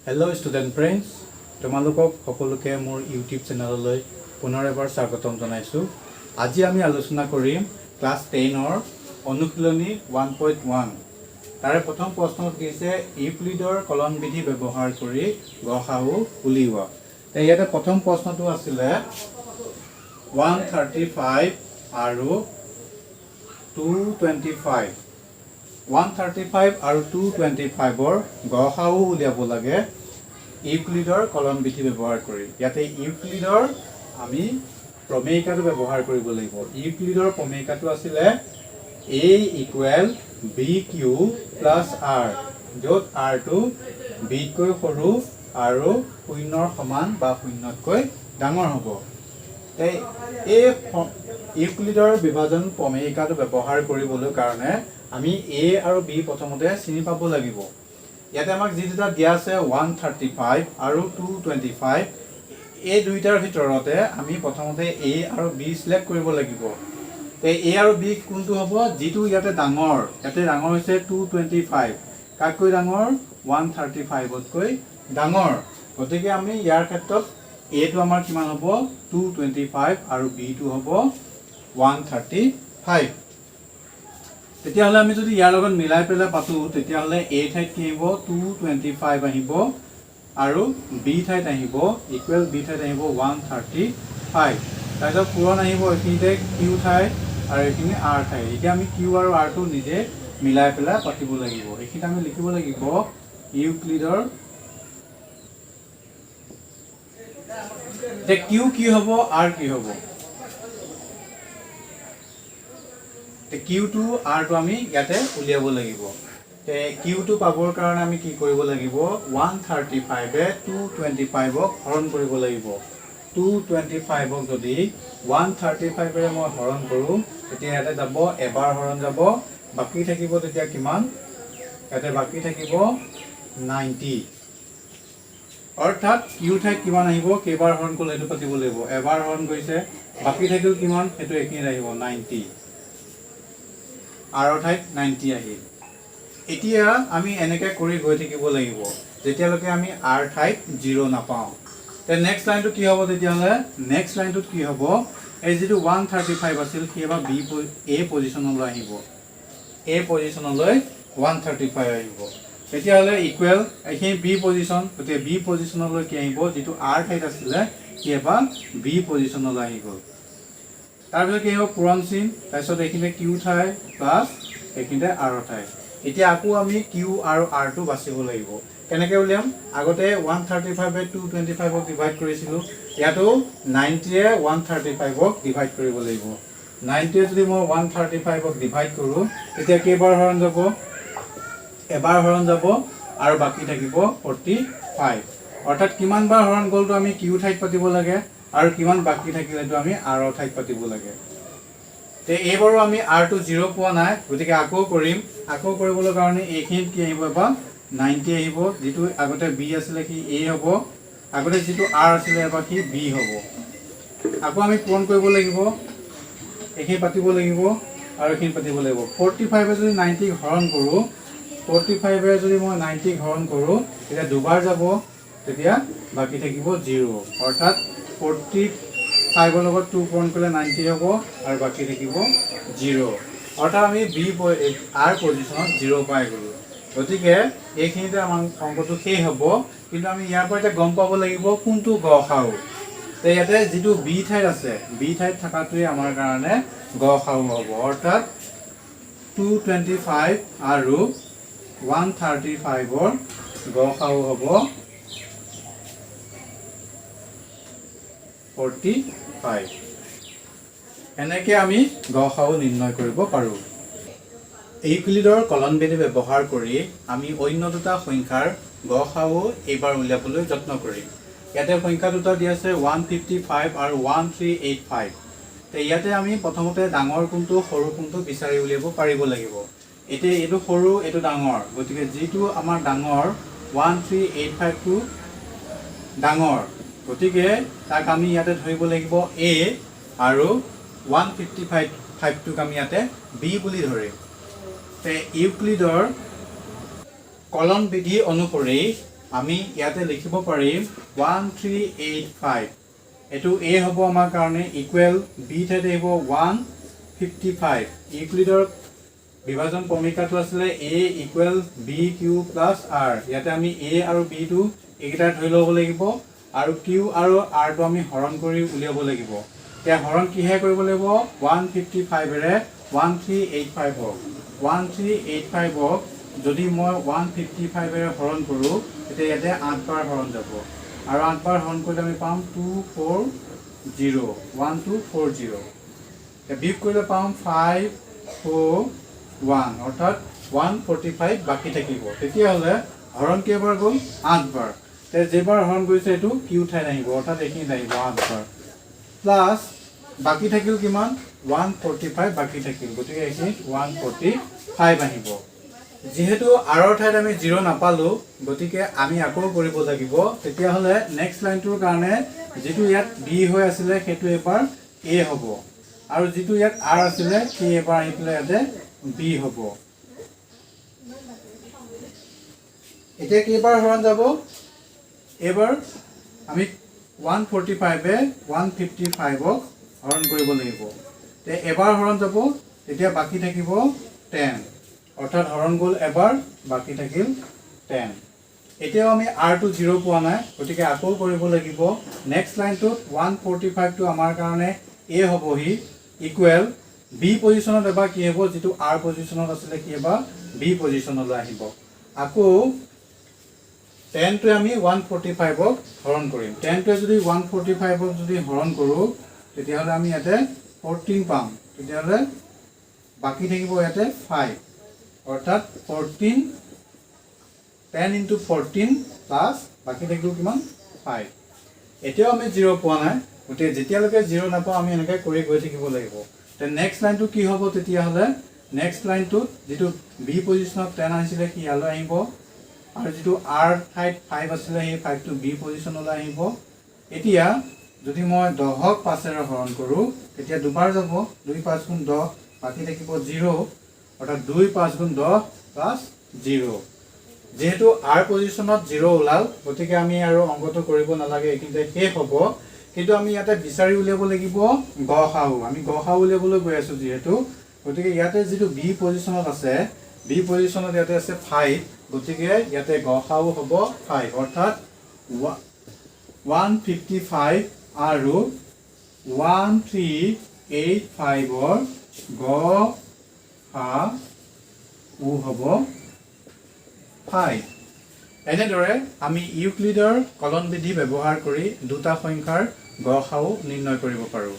Hello' student friends, তোমালোকক সকলোকে মোৰ ইউটিউব চেনেললৈ পুনৰ এবাৰ স্বাগতম জনাইছোঁ। আজি আমি আলোচনা কৰিম ক্লাছ 10ৰ অনুশীলনী 1.1। তাৰে প্ৰথম প্ৰশ্নত দিছে ইউক্লিডৰ কলন বিধি ব্যৱহাৰ কৰি গসাউ উলিওৱা। ইয়াতে প্ৰথম প্ৰশ্নটো আছিলে 135 আৰু 225। 135 আৰু 225ৰ গসাউ উলিয়াব লাগে ইউক্লিডৰ কলন বিধি ব্যৱহাৰ কৰি। ইয়াতে ইউক্লিডৰ আমি প্ৰমেয়িকাটো ব্যৱহাৰ কৰিব লাগিব। ইউক্লিডৰ প্ৰমেয়িকাটো আছিলে a equal bq plus r, য'ত rটো bতকৈ সৰু আৰু শূন্যৰ সমান বা শূন্যতকৈ ডাঙৰ হ'ব। এই ইউক্লিডৰ বিভাজন প্ৰমেয়িকাটো ব্যৱহাৰ কৰিবলৈ কাৰণে আমি a আৰু b প্ৰথমতে চিনি পাব লাগিব। ইয়াতে আমাক যি দুটা দিয়া আছে 135 আৰু 225, এই দুইটাৰ ভিতৰতে আমি প্ৰথমতে a আৰু b সিলেক্ট কৰিব লাগিব। এই a আৰু b কোনটো হ'ব? যিটো ইয়াতে ডাঙৰ, ইয়াতে ডাঙৰ হৈছে 225, কাতকৈ ডাঙৰ 135তকৈ ডাঙৰ। গতিকে আমি ইয়াৰ ক্ষেত্ৰত a টো আমাৰ কিমান হ'ব? 225 আৰু b টো হ'ব 135। তেতিয়াহ'লে আমি যদি ইয়াৰ লগত মিলাই পেলাই পাতো, তেতিয়াহ'লে a ঠাইত কি আহিব? 225 আহিব আৰু b ঠাইত আহিব ইকুৱেল b ঠাইত আহিব 135। তাৰপিছত পূৰণ আহিব এইখিনিতে q ঠাইত আৰু এইখিনি r ঠাইত। এতিয়া আমি q আৰু r টো নিজে মিলাই পেলাই পাতিব লাগিব। এইখিনিত আমি লিখিব লাগিব ইউক্লিডৰ q কি হ'ব, r কি হ'ব? q2 r টো আমি ইয়াতে উলিয়াব লাগিব। q2 পাবৰ কাৰণে আমি কি কৰিব লাগিব? 135 225ক হৰণ কৰিব লাগিব। 225ক যদি 135ৰে মই হৰণ কৰোঁ, তেতিয়া ইয়াতে যাব এবাৰ হৰণ যাব, বাকী থাকিব তেতিয়া কিমান? ইয়াতে বাকী থাকিব 90। অৰ্থাৎ q ঠাইত কিমান আহিব? কেইবাৰ হৰণ কৰিলে সেইটো পাতিব লাগিব। এবাৰ হৰণ কৰিছে, বাকী থাকিল কিমান? সেইটো এইখিনিত আহিব 90। r ঠাইত 90 আহিল। এতিয়া আমি এনেকৈ কৰি গৈ থাকিব লাগিব যেতিয়ালৈকে আমি r ঠাইত 0 নাপাওঁ। নেক্সট লাইনটো কি হ'ব? তেতিয়াহ'লে নেক্সট লাইনটোত কি হ'ব? এই যিটো 135 আছিল সি এবাৰ a পজিশ্যনলৈ আহিব, a পজিশ্যনলৈ 135 আহিব। তেতিয়াহ'লে ইকুৱেল এইখিনি b পজিশ্যন, গতিকে b পজিশ্যনলৈ কি আহিব? যিটো r ঠাইত আছিলে সি এবাৰ b পজিশ্যনলৈ আহি গ'ল। তাৰপিছত কি হ'ব? পূৰণ চিন, তাৰপিছত এইখিনিতে q ঠাই প্লাছ এইখিনিতে r ঠাই। এতিয়া আকৌ আমি q আৰু r টো বাচিব লাগিব। কেনেকৈ উলিয়াম? আগতে 135ে 225ক ডিভাইড কৰিছিলোঁ, ইয়াতো 90য়ে 135ক ডিভাইড কৰিব লাগিব। 90য়ে যদি মই 135ক ডিভাইড কৰোঁ, তেতিয়া কেইবাৰ হৰণ যাব? এবাৰ হৰণ যাব আৰু বাকী থাকিব 45। অৰ্থাৎ কিমান বাৰ হৰণ গ'লটো আমি q ঠাইত পাতিব লাগে আৰু কিমান বাকী থাকিলেতো আমি r ঠাইত পাতিব লাগে। এইবাৰো আমি r টো 0 পোৱা নাই, গতিকে আকৌ কৰিম। আকৌ কৰিবলৈ কাৰণে এইখিনিত কি আহিব? এবাৰ 90 আহিব, যিটো আগতে b আছিলে সি a হ'ব, আগতে যিটো r আছিলে এবাৰ সি b হ'ব। আকৌ আমি পূৰণ কৰিব লাগিব, এইখিনি পাতিব লাগিব আৰু এইখিনি পাতিব লাগিব। 45ে যদি 90ক হৰণ কৰোঁ, 45ে যদি মই 90ক হৰণ কৰোঁ, তেতিয়া দুবাৰ যাব, তেতিয়া বাকী থাকিব 0। অৰ্থাৎ 45ৰ লগত 2 পূৰণ কৰিলে 90 হ'ব আৰু বাকী থাকিব 0। অৰ্থাৎ আমি r পজিশ্যনত 0 পাই গ'লোঁ। গতিকে এইখিনিতে আমাৰ অংকটো শেষ হ'ব। কিন্তু আমি ইয়াৰ পৰা এতিয়া গম পাব লাগিব কোনটো গসাউ। ইয়াতে যিটো b ঠাইত আছে, b ঠাইত থকাটোৱে আমাৰ কাৰণে গসাউ হ'ব। অৰ্থাৎ 225 আৰু 135ৰ গসাউ হ'ব 45। এনেকৈ আমি গসাউ নিৰ্ণয় কৰিব পাৰোঁ। ইউক্লিডৰ কলন বিধি ব্যৱহাৰ কৰি আমি অন্য দুটা সংখ্যাৰ গসাউ এইবাৰ উলিয়াবলৈ যত্ন কৰিম। ইয়াতে সংখ্যা দুটা দিয়া আছে 155 আৰু 1385। ইয়াতে আমি প্ৰথমতে ডাঙৰ কোনটো সৰু কোনটো বিচাৰি উলিয়াব পাৰিব লাগিব। এতিয়া এইটো সৰু এইটো ডাঙৰ, গতিকে যিটো আমাৰ ডাঙৰ 1385টো ডাঙৰ, গতিকে তাক আমি ইয়াতে ধৰিব লাগিব a আৰু 155টোক আমি ইয়াতে b বুলি ধৰিম। ইউক্লিডৰ কলন বিধি অনুসৰি আমি ইয়াতে লিখিব পাৰিম 1385 এটো a হ'ব আমাৰ কাৰণে ইকুৱেল b ঠাইতে আহিব 155 ইউক্লিডৰ বিভাজন ক্ৰমিকাটো আছিলে a equal b q plus r ইয়াতে আমি a আৰু b টো এইকেইটা ধৰি ল'ব লাগিব আৰু q আৰু r টো আমি হৰণ কৰি উলিয়াব লাগিব এতিয়া হৰণ কিহে কৰিব লাগিব 155 এৰে 1385 হওক 1385 হওক যদি মই 155 এৰে হৰণ কৰো তেতিয়া ইয়াতে 8 বাৰ হৰণ যাব আৰু 8 বাৰ হৰণ কৰিলে আমি পাম 240 1240 এতিয়া বিয়োগ কৰিলে পাম 541 অৰ্থাৎ 145 বাকি থাকিব তেতিয়াহ'লে হৰণ কেইবাৰ গ'ল 8 বাৰ তে যেবাৰ হৰণ কৰিছে এটো কিউ ঠাইত আহিব অৰ্থাৎ এইখিনি আহিব 8 বাৰ প্লাস বাকি থাকিল কিমান 145 বাকি থাকিল গতিকে এইখিনি 145 আহিব যেহেতু আৰৰ ঠাইত আমি 0 নাপালো গতিকে আমি আকৌ কৰিব লাগিব তেতিয়াহ'লে নেক্সট লাইনটোৰ কাৰণে যেটো ইয়াত b হৈ আছিল হেতু এবাৰ a হ'ব আৰু যেটো ইয়াত r আছিল কি এবাৰ আহি পেলাই ইয়াতে b হ'ব এতিয়া কেইবাৰ হৰণ যাব এবাৰ আমি 145 এ 155 ক হৰণ কৰিব লাগিব তে এবাৰ হৰণ যাব তেতিয়া বাকি থাকিব 10 অৰ্থাৎ হৰণ গ'ল এবাৰ বাকি থাকিল 10 এতিয়াও আমি r টো 0 পোৱা নাই গতিকে আকৌ কৰিব লাগিব নেক্সট লাইনটো 145 টো আমাৰ কাৰণে a হ'বহি ইকুৱেল b পজিশনত এবাৰ কি হ'ব যেটো r পজিশনত আছিল কি এবাৰ b পজিশনলৈ আহিব আকৌ 10 টো আমি 145 ক হৰণ কৰিম 10 টো যদি 145 ক যদি হৰণ কৰো তেতিয়াহ'লে আমি ইয়াতে 14 পাম তেতিয়াহ'লে বাকি থাকিব ইয়াতে 5 অৰ্থাৎ 14 10 into 14 প্লাস বাকি থাকিব কিমান 5 এতিয়াও আমি 0 পোৱা নাই গতিকে যেতিয়ালৈকে 0 নাপাও আমি এনেকৈ কৰি গৈ থাকিব লাগিব তে নেক্সট লাইনটো কি হ'ব তেতিয়াহ'লে নেক্সট লাইনটো যেটো b পজিশনত 10 আহিছিল কি ইয়ালৈ আহিব আৰু যেটো r ঠাইত 5 আছিল এই 5 টো b পজিশনলৈ আহিব এতিয়া যদি মই 10 ক 5 এৰে হৰণ কৰো তেতিয়া দুবাৰ যাব 2 5 গুণ 10 বাকি থাকিব 0 অৰ্থাৎ 2 5 গুণ 10 প্লাস 0 যেহেতু r পজিশনত 0 ওলাল গতিকে আমি আৰু অংকটো কৰিব নালাগে কিন্তু শেষ হ'ব কিন্তু আমি ইয়াতে বিচাৰি উলিয়াব লাগিব গসাউ আমি গসাউ উলিয়াবলৈ গৈ আছো যেহেতু গতিকে ইয়াতে যেটো b পজিশনত আছে b পজিশনত ইয়াতে আছে 5 গতিকে ইয়াতে গসাউ হ'ব 5 অৰ্থাৎ 155 আৰু 1385 ৰ গসাউ হ'ব 5 এনেদৰে আমি ইউক্লিডৰ কলন বিধি ব্যৱহাৰ কৰি দুটা সংখ্যাৰ গসাউ নিৰ্ণয় কৰিব পাৰো